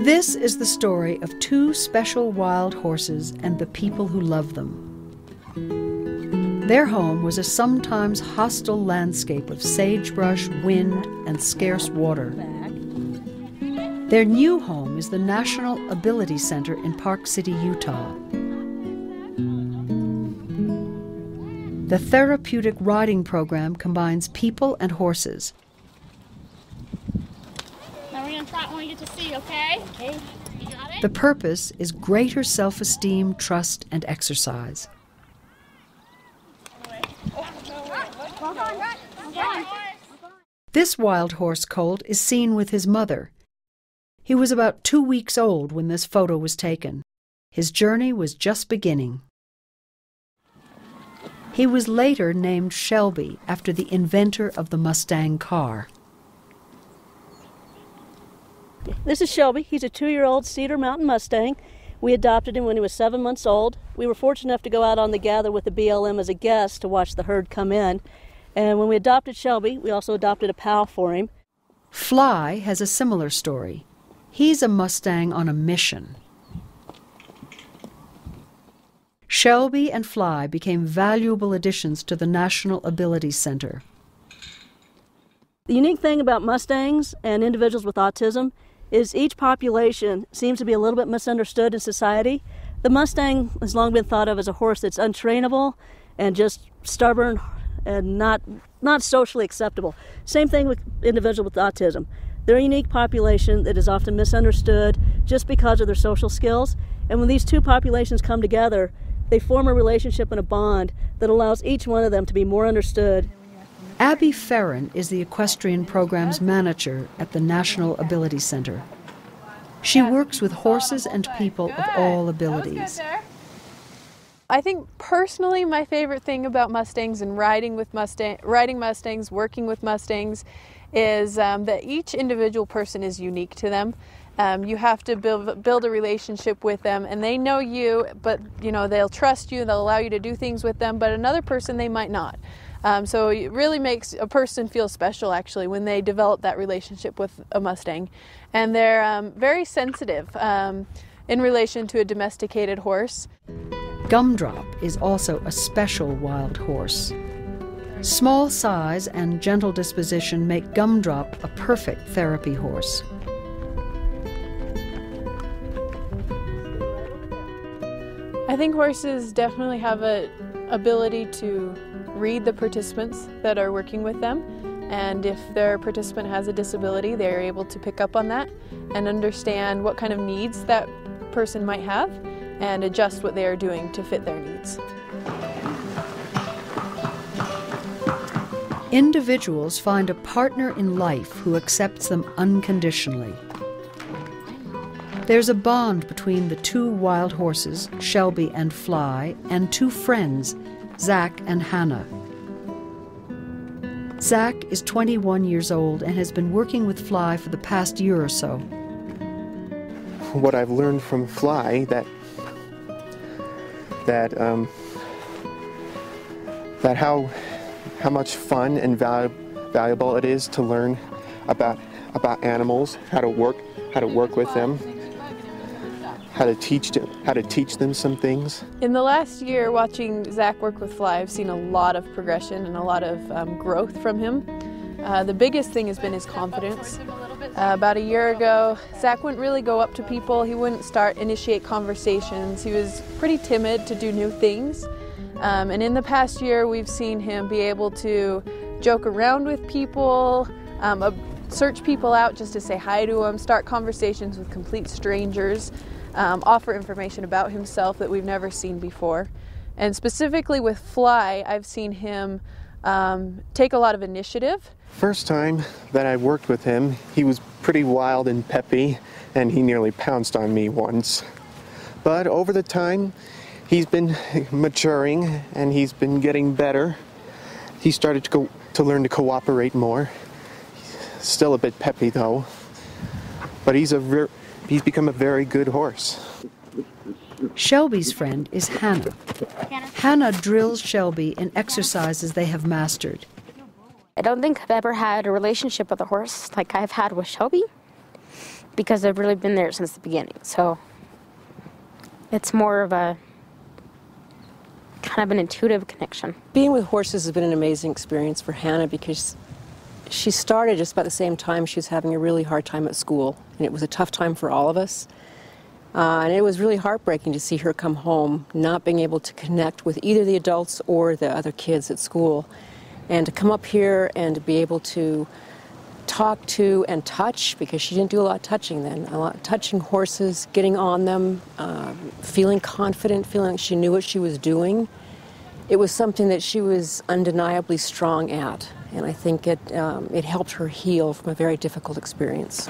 This is the story of two special wild horses and the people who love them. Their home was a sometimes hostile landscape of sagebrush, wind, and scarce water. Their new home is the National Ability Center in Park City, Utah. The therapeutic riding program combines people and horses. Now we're going to trot when we get to see, okay? Okay. You got it? The purpose is greater self-esteem, trust, and exercise. This wild horse colt is seen with his mother. He was about 2 weeks old when this photo was taken. His journey was just beginning. He was later named Shelby after the inventor of the Mustang car. This is Shelby. He's a 2-year-old Cedar Mountain Mustang. We adopted him when he was 7 months old. We were fortunate enough to go out on the gather with the BLM as a guest to watch the herd come in. And when we adopted Shelby, we also adopted a pal for him. Fly has a similar story. He's a Mustang on a mission. Shelby and Fly became valuable additions to the National Ability Center. The unique thing about Mustangs and individuals with autism is each population seems to be a little bit misunderstood in society. The Mustang has long been thought of as a horse that's untrainable and just stubborn and not socially acceptable. Same thing with individuals with autism. They're a unique population that is often misunderstood just because of their social skills. And when these two populations come together, they form a relationship and a bond that allows each one of them to be more understood. Abby Ferrin is the equestrian program's manager at the National Ability Center. She works with horses and people of all abilities. I think personally my favorite thing about Mustangs and riding Mustangs, working with Mustangs, is that each individual person is unique to them. You have to build a relationship with them, and they know you, but they'll trust you, they'll allow you to do things with them, but another person they might not. So it really makes a person feel special, actually, when they develop that relationship with a Mustang. And they're very sensitive in relation to a domesticated horse. Gumdrop is also a special wild horse. Small size and gentle disposition make Gumdrop a perfect therapy horse. I think horses definitely have an ability to read the participants that are working with them, and if their participant has a disability, they're able to pick up on that and understand what kind of needs that person might have and adjust what they are doing to fit their needs. Individuals find a partner in life who accepts them unconditionally. There's a bond between the two wild horses, Shelby and Fly, and two friends, Zach and Hannah. Zach is 21 years old and has been working with Fly for the past year or so. What I've learned from Fly that how much fun and valuable it is to learn about animals, how to work with them, how to teach them some things. In the last year, watching Zach work with Fly, I've seen a lot of progression and a lot of growth from him. The biggest thing has been his confidence. About a year ago, Zach wouldn't really go up to people. He wouldn't initiate conversations. He was pretty timid to do new things. And in the past year, we've seen him be able to joke around with people, search people out just to say hi to them, start conversations with complete strangers, offer information about himself that we've never seen before. And specifically with Fly, I've seen him take a lot of initiative. First time that I worked with him, he was pretty wild and peppy, and he nearly pounced on me once. But over the time, he's been maturing and he's been getting better. He started to learn to cooperate more. Still a bit peppy though, but he's become a very good horse. Shelby's friend is Hannah. Hannah drills Shelby in exercises they have mastered. I don't think I've ever had a relationship with a horse like I've had with Shelby, because I've really been there since the beginning. So it's more of a kind of an intuitive connection. Being with horses has been an amazing experience for Hannah because she started just about the same time she was having a really hard time at school, and it was a tough time for all of us. And it was really heartbreaking to see her come home not being able to connect with either the adults or the other kids at school, and to come up here and to be able to talk to and touch, because she didn't do a lot of touching then, a lot of touching horses, getting on them, feeling confident, feeling like she knew what she was doing. It was something that she was undeniably strong at, and I think it helped her heal from a very difficult experience.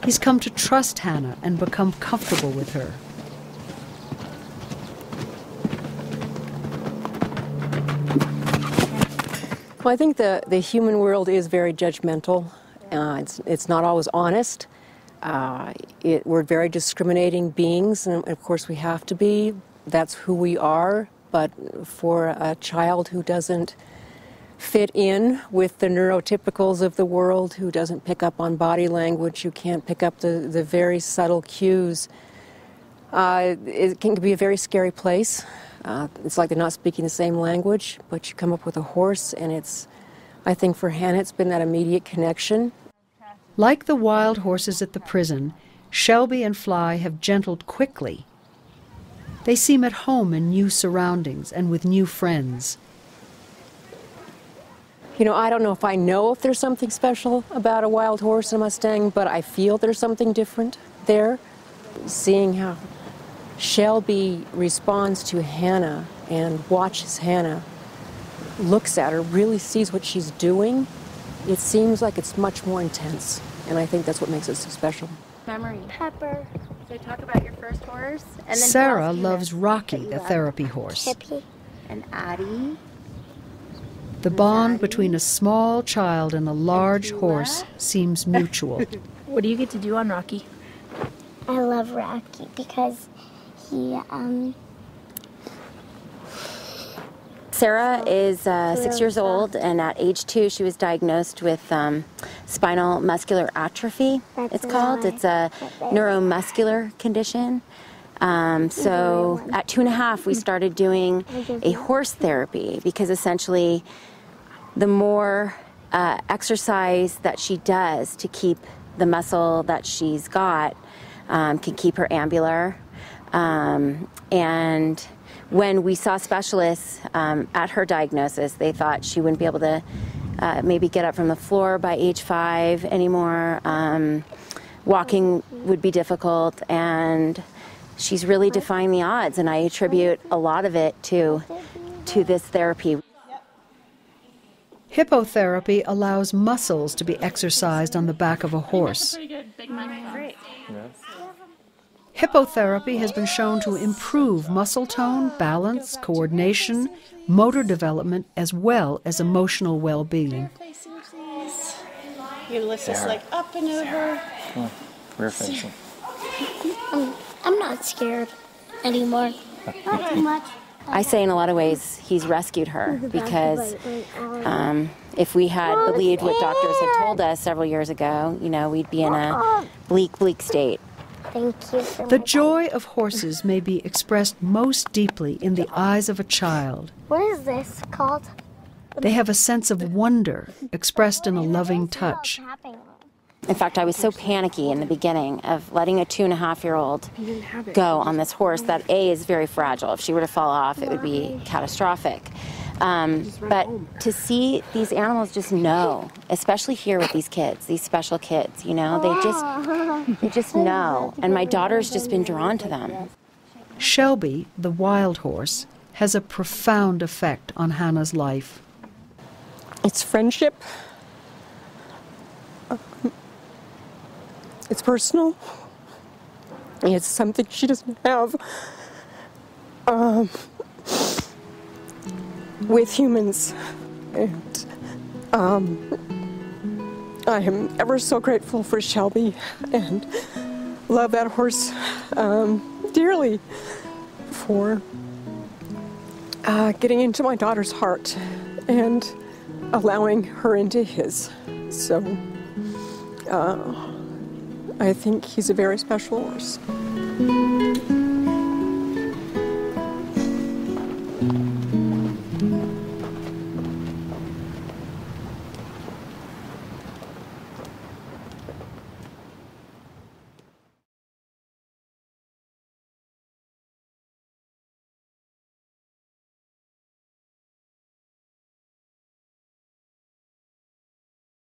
He's come to trust Hannah and become comfortable with her. Well, I think the human world is very judgmental. It's not always honest. We're very discriminating beings, and of course we have to be. That's who we are. But for a child who doesn't fit in with the neurotypicals of the world, who doesn't pick up on body language, who can't pick up the very subtle cues, it can be a very scary place. It's like they're not speaking the same language, but you come up with a horse, and I think for Hannah it's been that immediate connection. Like the wild horses at the prison, Shelby and Fly have gentled quickly. They seem at home in new surroundings and with new friends. You know, I don't know if there's something special about a wild horse and a Mustang, but I feel there's something different there. Seeing how Shelby responds to Hannah and watches Hannah, looks at her, really sees what she's doing, it seems like it's much more intense. And I think that's what makes it so special. Memory. Pepper. So talk about your first horse. And then Sarah loves Rocky, the therapy horse. Chippy. and Addie. The bond between a small child and a large horse seems mutual. What do you get to do on Rocky? I love Rocky because he, Sarah is 6 years old, and at age 2 she was diagnosed with spinal muscular atrophy, it's called. It's a neuromuscular condition. So at 2.5 we started doing a horse therapy, because essentially the more exercise that she does to keep the muscle that she's got can keep her ambular. And when we saw specialists at her diagnosis, they thought she wouldn't be able to maybe get up from the floor by age 5 anymore. Walking would be difficult, and she's really defying the odds, and I attribute a lot of it to this therapy. Hippotherapy allows muscles to be exercised on the back of a horse. Hippotherapy has been shown to improve muscle tone, balance, coordination, motor development, as well as emotional well-being. Ulysses, like up and over. Rear facing. I'm not scared anymore. Not too much. I say in a lot of ways he's rescued her, because if we had believed what doctors had told us several years ago, you know, we'd be in a bleak, bleak state. Thank you for The joy of horses may be expressed most deeply in the eyes of a child. What is this called? They have a sense of wonder expressed in a loving touch. In fact, I was so panicky in the beginning of letting a 2.5-year-old go on this horse that A, is very fragile. If she were to fall off, it would be catastrophic. But to see these animals just know, especially here with these kids, these special kids, you know, they just know. And my daughter's just been drawn to them. Shelby, the wild horse, has a profound effect on Hannah's life. It's friendship. It's personal. It's something she doesn't have with humans. And I am ever so grateful for Shelby and love that horse dearly for getting into my daughter's heart and allowing her into his. So I think he's a very special horse.